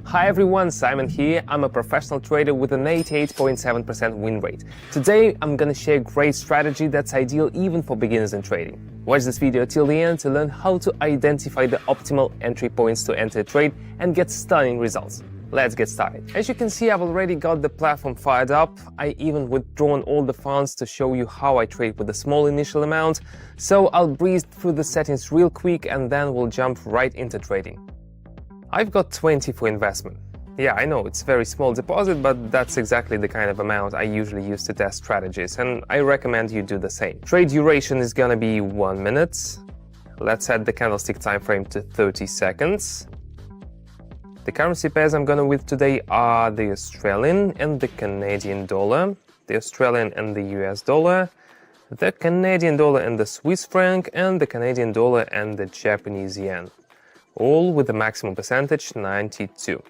Hi everyone, Simon here. I'm a professional trader with an 88.7% win rate. Today, I'm gonna share a great strategy that's ideal even for beginners in trading. Watch this video till the end to learn how to identify the optimal entry points to enter a trade and get stunning results. Let's get started. As you can see, I've already got the platform fired up. I even withdrawn all the funds to show you how I trade with a small initial amount. So I'll breeze through the settings real quick and then we'll jump right into trading. I've got 20 for investment. Yeah, I know it's a very small deposit, but that's exactly the kind of amount I usually use to test strategies, and I recommend you do the same. Trade duration is gonna be 1 minute. Let's set the candlestick time frame to 30 seconds. The currency pairs I'm gonna with today are the Australian and the Canadian dollar, the Australian and the US dollar, the Canadian dollar and the Swiss franc, and the Canadian dollar and the Japanese yen. All with the maximum percentage 92.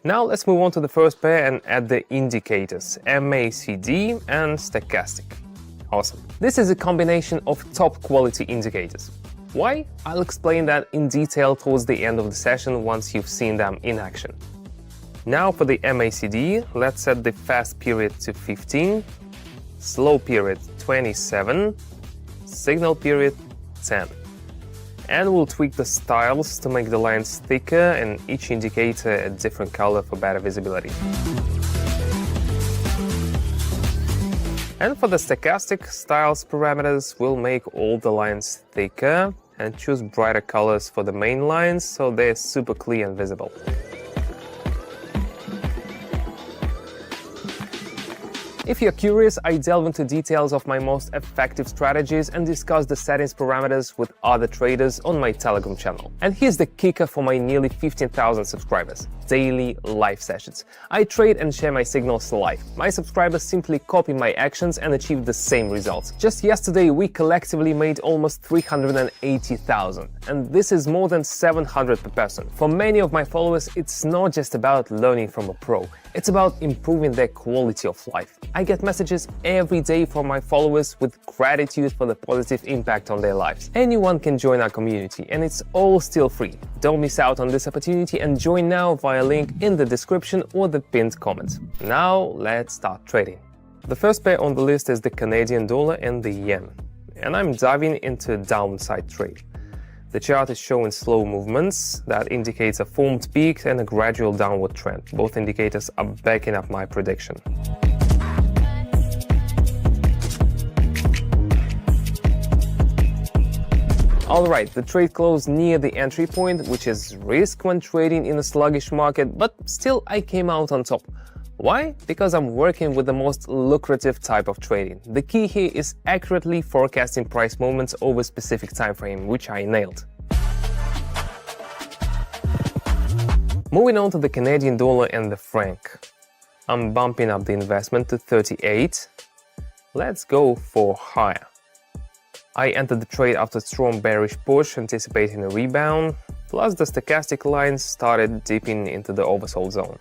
Now let's move on to the first pair and add the indicators MACD and stochastic. Awesome. This is a combination of top quality indicators. Why? I'll explain that in detail towards the end of the session once you've seen them in action. Now for the MACD, let's set the fast period to 15, slow period 27, signal period 10. And we'll tweak the styles to make the lines thicker and each indicator a different color for better visibility. And for the stochastic styles parameters, we'll make all the lines thicker and choose brighter colors for the main lines so they're super clear and visible. If you're curious, I delve into details of my most effective strategies and discuss the settings parameters with other traders on my Telegram channel. And here's the kicker for my nearly 15,000 subscribers: daily live sessions. I trade and share my signals live. My subscribers simply copy my actions and achieve the same results. Just yesterday, we collectively made almost 380,000, and this is more than 700 per person. For many of my followers, it's not just about learning from a pro. It's about improving their quality of life. I get messages every day from my followers with gratitude for the positive impact on their lives. Anyone can join our community, and it's all still free. Don't miss out on this opportunity and join now via link in the description or the pinned comment. Now let's start trading. The first pair on the list is the Canadian dollar and the yen, and I'm diving into a downside trade. The chart is showing slow movements that indicates a formed peak and a gradual downward trend. Both indicators are backing up my prediction. Alright, the trade closed near the entry point, which is risk when trading in a sluggish market, but still I came out on top. Why? Because I'm working with the most lucrative type of trading. The key here is accurately forecasting price movements over a specific time frame, which I nailed. Moving on to the Canadian dollar and the franc. I'm bumping up the investment to 38. Let's go for higher. I entered the trade after a strong bearish push, anticipating a rebound, plus the stochastic lines started dipping into the oversold zone.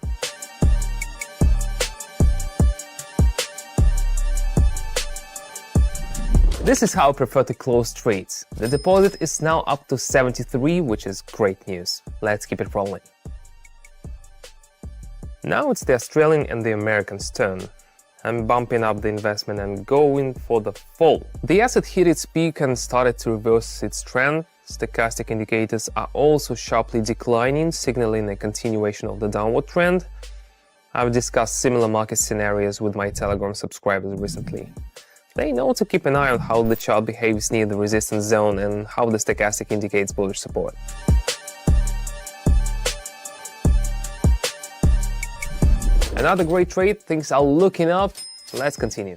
This is how I prefer to close trades. The deposit is now up to 73, which is great news. Let's keep it rolling. Now it's the Australian and the American's turn. I'm bumping up the investment and going for the fall. The asset hit its peak and started to reverse its trend. Stochastic indicators are also sharply declining, signaling a continuation of the downward trend. I've discussed similar market scenarios with my Telegram subscribers recently. They know to keep an eye on how the chart behaves near the resistance zone and how the stochastic indicates bullish support. Another great trade, things are looking up. Let's continue.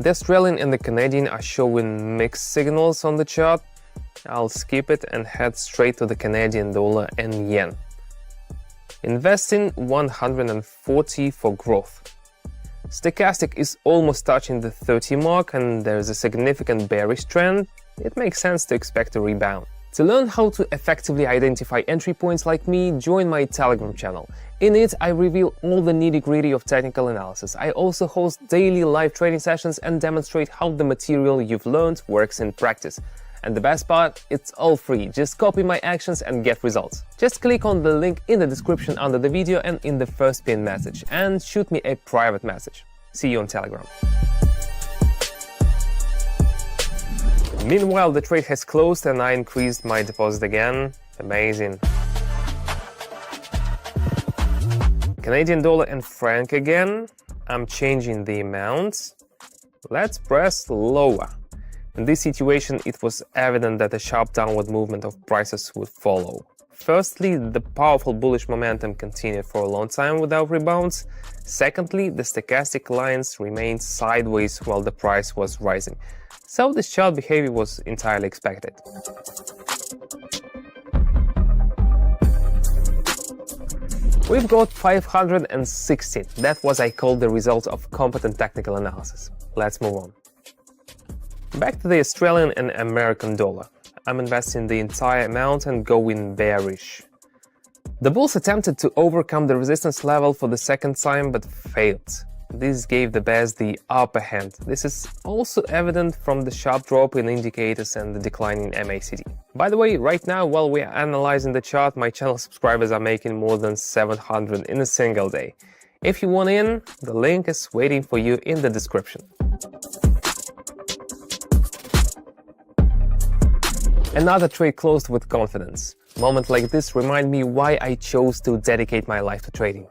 The Australian and the Canadian are showing mixed signals on the chart. I'll skip it and head straight to the Canadian dollar and yen. Investing 140 for growth. Stochastic is almost touching the 30 mark and there's a significant bearish trend. It makes sense to expect a rebound. To learn how to effectively identify entry points like me, join my Telegram channel. In it, I reveal all the nitty-gritty of technical analysis. I also host daily live trading sessions and demonstrate how the material you've learned works in practice. And the best part, it's all free. Just copy my actions and get results. Just click on the link in the description under the video and in the first pinned message and shoot me a private message. See you on Telegram. Meanwhile, the trade has closed and I increased my deposit again. Amazing. Canadian dollar and franc again. I'm changing the amounts. Let's press lower. In this situation, it was evident that a sharp downward movement of prices would follow. Firstly, the powerful bullish momentum continued for a long time without rebounds. Secondly, the stochastic lines remained sideways while the price was rising. So this chart behavior was entirely expected. We've got 516. That was, I call, the result of competent technical analysis. Let's move on. Back to the Australian and American dollar. I'm investing the entire amount and going bearish. The bulls attempted to overcome the resistance level for the second time but failed. This gave the bears the upper hand. This is also evident from the sharp drop in indicators and the decline in MACD. By the way, right now, while we are analyzing the chart, my channel subscribers are making more than 700 in a single day. If you want in, the link is waiting for you in the description. Another trade closed with confidence. Moments like this remind me why I chose to dedicate my life to trading.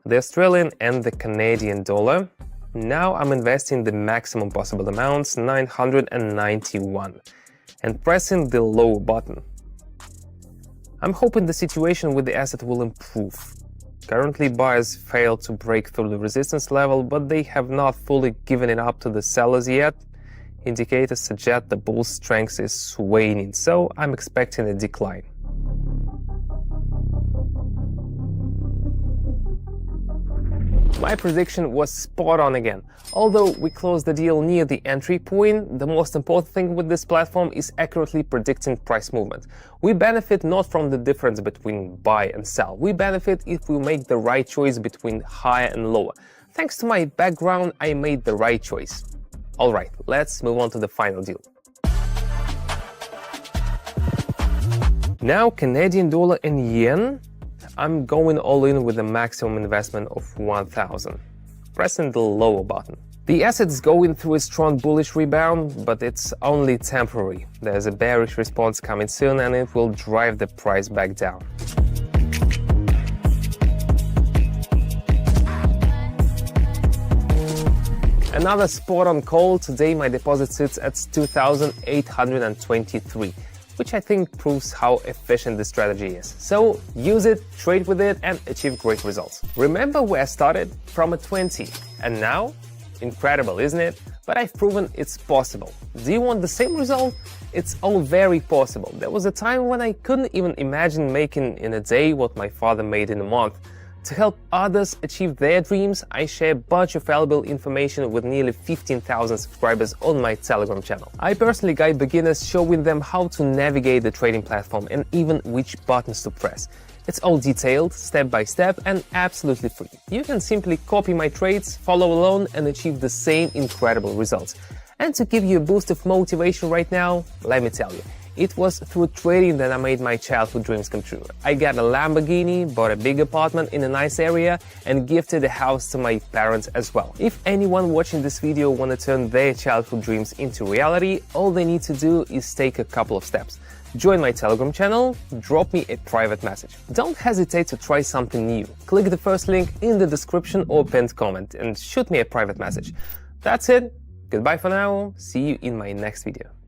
The Australian and the Canadian dollar. Now I'm investing the maximum possible amounts, 991, and pressing the low button. I'm hoping the situation with the asset will improve. Currently, buyers failed to break through the resistance level, but they have not fully given it up to the sellers yet. Indicators suggest the bull's strength is waning, so I'm expecting a decline. My prediction was spot on again. Although we closed the deal near the entry point, the most important thing with this platform is accurately predicting price movement. We benefit not from the difference between buy and sell. We benefit if we make the right choice between higher and lower. Thanks to my background, I made the right choice. Alright, let's move on to the final deal. Now Canadian dollar and yen. I'm going all in with a maximum investment of 1,000. Pressing the lower button. The asset's going through a strong bullish rebound, but it's only temporary. There's a bearish response coming soon and it will drive the price back down. Another spot on call. Today my deposit sits at 2,823. Which I think proves how efficient this strategy is. So use it, trade with it, and achieve great results. Remember where I started? From a 20. And now? Incredible, isn't it? But I've proven it's possible. Do you want the same result? It's all very possible. There was a time when I couldn't even imagine making in a day what my father made in a month. To help others achieve their dreams, I share a bunch of valuable information with nearly 15,000 subscribers on my Telegram channel. I personally guide beginners, showing them how to navigate the trading platform and even which buttons to press. It's all detailed, step by step, and absolutely free. You can simply copy my trades, follow along, and achieve the same incredible results. And to give you a boost of motivation right now, let me tell you, it was through trading that I made my childhood dreams come true. I got a Lamborghini, bought a big apartment in a nice area, and gifted a house to my parents as well. If anyone watching this video want to turn their childhood dreams into reality, all they need to do is take a couple of steps. Join my Telegram channel, drop me a private message. Don't hesitate to try something new. Click the first link in the description or pinned comment and shoot me a private message. That's it. Goodbye for now. See you in my next video.